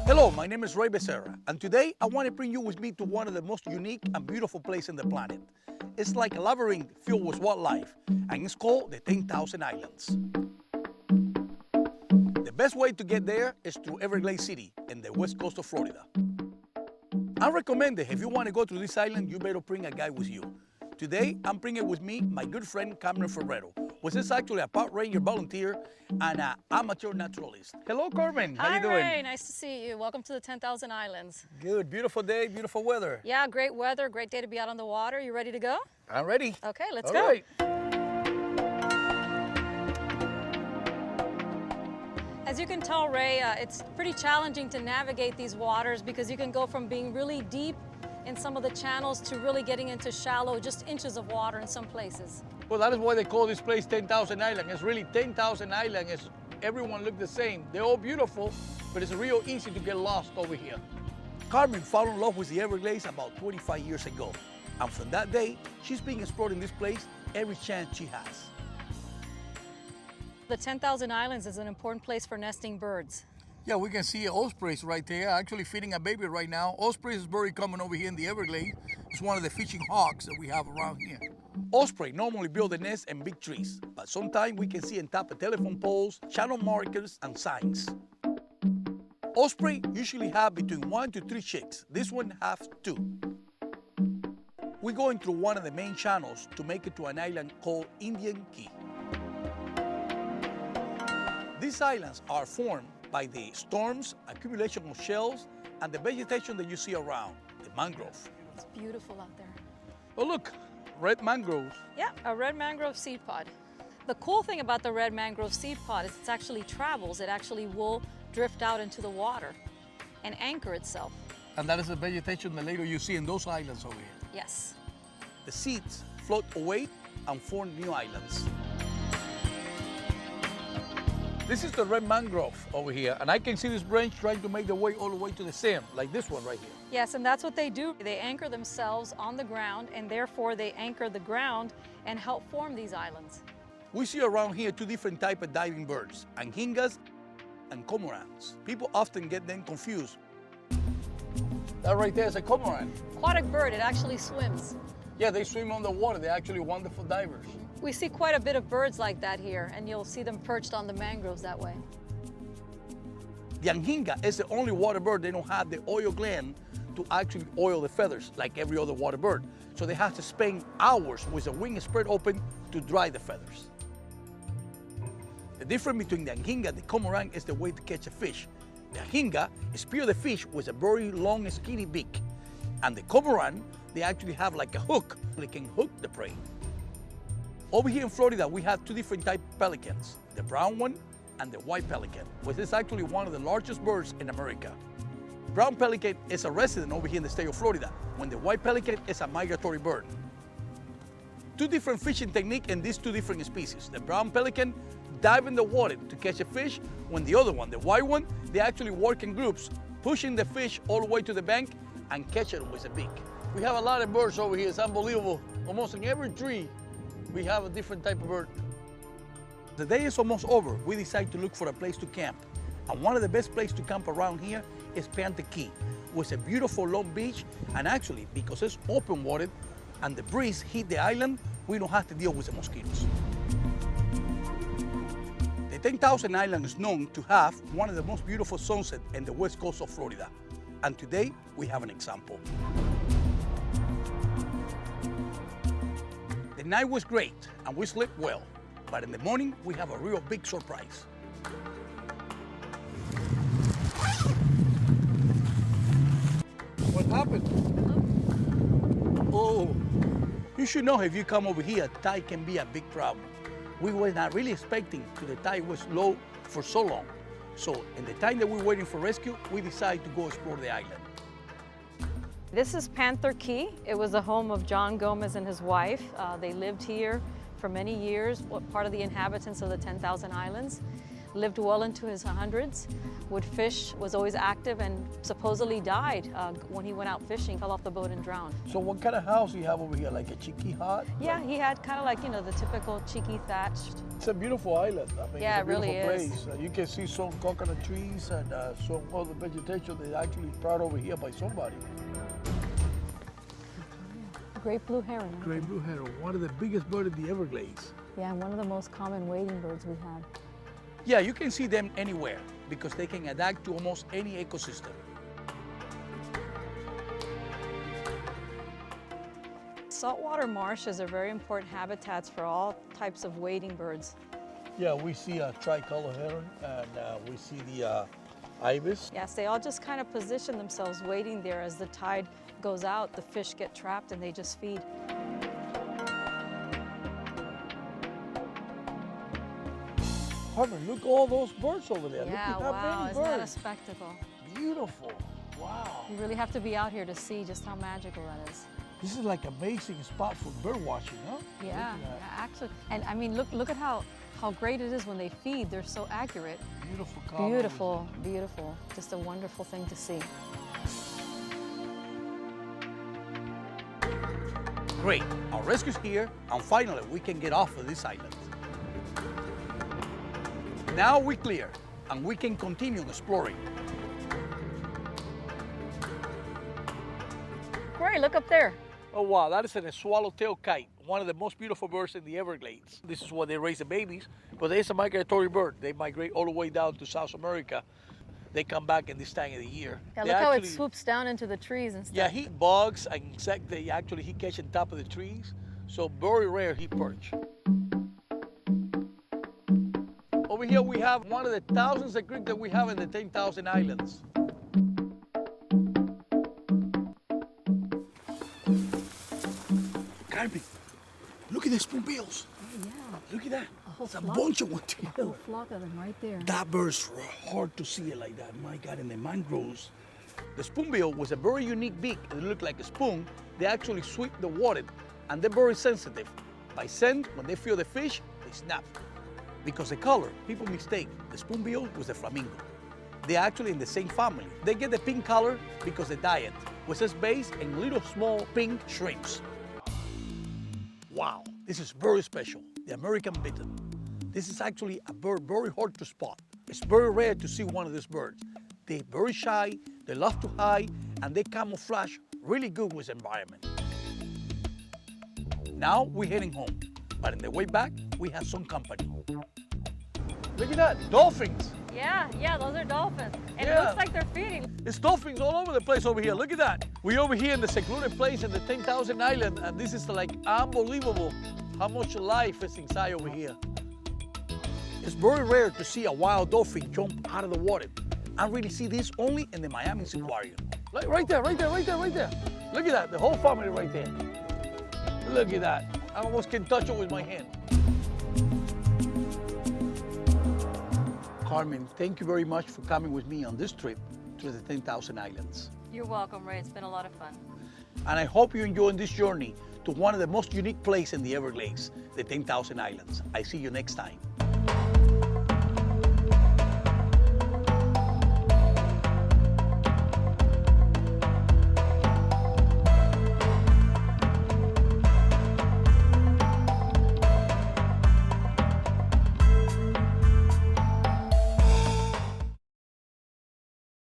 Hello, my name is Rey Becarra, and today I want to bring you with me to one of the most unique and beautiful places on the planet. It's like a labyrinth filled with wildlife, and it's called the 10,000 Islands. The best way to get there is through Everglades City in the west coast of Florida. I recommend that if you want to go to this island, you better bring a guide with you. Today, I'm bringing with me my good friend Carmen Ferraro, who is actually a park ranger volunteer and an amateur naturalist. Hello, Carmen. How you doing? Hi, Ray. Nice to see you. Welcome to the 10,000 Islands. Good. Beautiful day, beautiful weather. Yeah, great weather. Great day to be out on the water. You ready to go? I'm ready. Okay, let's All go. right. As you can tell, Ray, it's pretty challenging to navigate these waters because you can go from being really deep in some of the channels to really getting into shallow, just inches of water in some places. Well, that is why they call this place 10,000 Island. It's really 10,000 Island. Everyone look the same. They're all beautiful, but it's real easy to get lost over here. Carmen fell in love with the Everglades about 25 years ago. And from that day, she's been exploring this place every chance she has. The 10,000 Islands is an important place for nesting birds. Yeah, we can see ospreys right there, actually feeding a baby right now. Ospreys is very common over here in the Everglades. It's one of the fishing hawks that we have around here. Osprey normally build a nest in big trees, but sometimes we can see on top of telephone poles, channel markers, and signs. Osprey usually have between 1 to 3 chicks. This one has 2. We're going through one of the main channels to make it to an island called Indian Key. These islands are formed by the storms, accumulation of shells, and the vegetation that you see around, the mangrove. It's beautiful out there. Oh look, red mangroves. Yeah, a red mangrove seed pod. The cool thing about the red mangrove seed pod is it actually travels. It actually will drift out into the water and anchor itself. And that is the vegetation that later you see in those islands over here. Yes. The seeds float away and form new islands. This is the red mangrove over here, and I can see this branch trying to make the way all the way to the sand, like this one right here. Yes, and that's what they do. They anchor themselves on the ground, and therefore they anchor the ground and help form these islands. We see around here 2 different types of diving birds, anhingas and cormorants. People often get them confused. That right there is a cormorant. Aquatic bird, it actually swims. Yeah, they swim on the water. They're actually wonderful divers. We see quite a bit of birds like that here, and you'll see them perched on the mangroves that way. The anhinga is the only water bird they don't have the oil gland to actually oil the feathers like every other water bird. So they have to spend hours with the wings spread open to dry the feathers. The difference between the anhinga and the cormorant is the way to catch a fish. The anhinga spear the fish with a very long, skinny beak. And the cormorant, they actually have like a hook. They can hook the prey. Over here in Florida, we have 2 different types of pelicans, the brown one and the white pelican, which is actually one of the largest birds in America. Brown pelican is a resident over here in the state of Florida, when the white pelican is a migratory bird. 2 different fishing techniques in these 2 different species. The brown pelican dive in the water to catch a fish, when the other one, the white one, they actually work in groups, pushing the fish all the way to the bank and catch it with a beak. We have a lot of birds over here, it's unbelievable. Almost in every tree, we have a different type of bird. The day is almost over. We decide to look for a place to camp. And one of the best places to camp around here is Panther Key, with a beautiful long beach. And actually, because it's open water and the breeze hit the island, we don't have to deal with the mosquitoes. The 10,000 Island is known to have one of the most beautiful sunsets in the west coast of Florida. And today, we have an example. The night was great, and we slept well. But in the morning, we have a real big surprise. What happened? Oh, you should know if you come over here, tide can be a big problem. We were not really expecting the tide was low for so long. So in the time that we were waiting for rescue, we decided to go explore the island. This is Panther Key. It was the home of John Gomez and his wife. They lived here for many years, part of the inhabitants of the 10,000 islands. Lived well into his hundreds, would fish, was always active, and supposedly died when he went out fishing, fell off the boat and drowned. So what kind of house do you have over here? Like a cheeky hut? Yeah, he had kind of like, you know, the typical cheeky thatched. It's a beautiful island. I mean, Yeah, it's a beautiful it really is. place. You can see some coconut trees and some other vegetation that actually brought over here by somebody. Great blue heron. Great blue heron, one of the biggest birds in the Everglades. Yeah, and one of the most common wading birds we have. Yeah, you can see them anywhere because they can adapt to almost any ecosystem. Saltwater marshes are very important habitats for all types of wading birds. Yeah, we see a tricolor heron and we see the ibis. Yes, they all just kind of position themselves waiting there. As the tide goes out, the fish get trapped and they just feed. Carmen, look at all those birds over there. Yeah, look at wow, how many isn't that a birds. spectacle? Beautiful, wow. You really have to be out here to see just how magical that is. This is like an amazing spot for bird watching, huh? Yeah, actually. And I mean, look at how great it is when they feed. They're so accurate. Beautiful colors. Beautiful, beautiful. Just a wonderful thing to see. Great, our rescue's here, and finally we can get off of this island. Now we're clear, and we can continue exploring. Great, look up there. Oh wow, that is a swallowtail kite, one of the most beautiful birds in the Everglades. This is where they raise the babies, but it's a migratory bird. They migrate all the way down to South America. They come back in this time of the year. Yeah, look how it swoops down into the trees and stuff. Yeah, he bugs and insects. He catch on top of the trees. So very rare he perch. Over here we have one of the thousands of creeks that we have in the 10,000 islands. Carmen, look at the spoonbills. Oh, yeah. Look at that. It's a bunch of them. A whole flock of them right there. That bird's hard to see it like that. My God, in the mangroves. The spoonbill was a very unique beak. It looked like a spoon. They actually sweep the water, and they're very sensitive. By scent, when they feel the fish, they snap. Because the color, people mistake the spoonbill with the flamingo. They're actually in the same family. They get the pink color because the diet was just based in little small pink shrimps. Wow, this is very special, the American bittern. This is actually a bird very hard to spot. It's very rare to see one of these birds. They're very shy, they love to hide, and they camouflage really good with the environment. Now we're heading home, but on the way back, we have some company. Look at that, dolphins. Yeah, those are dolphins. And Yeah. it looks like they're feeding. There's dolphins all over the place over here. Look at that. We're over here in the secluded place in the 10,000 island, and this is like unbelievable how much life is inside over here. It's very rare to see a wild dolphin jump out of the water. I really see this only in the Miami Aquarium. Like right there, right there, right there, right there. Look at that, the whole family right there. Look at that. I almost can touch it with my hand. Carmen, thank you very much for coming with me on this trip to the 10,000 islands. You're welcome, Ray. It's been a lot of fun. And I hope you enjoy this journey to one of the most unique places in the Everglades, the 10,000 islands. I see you next time.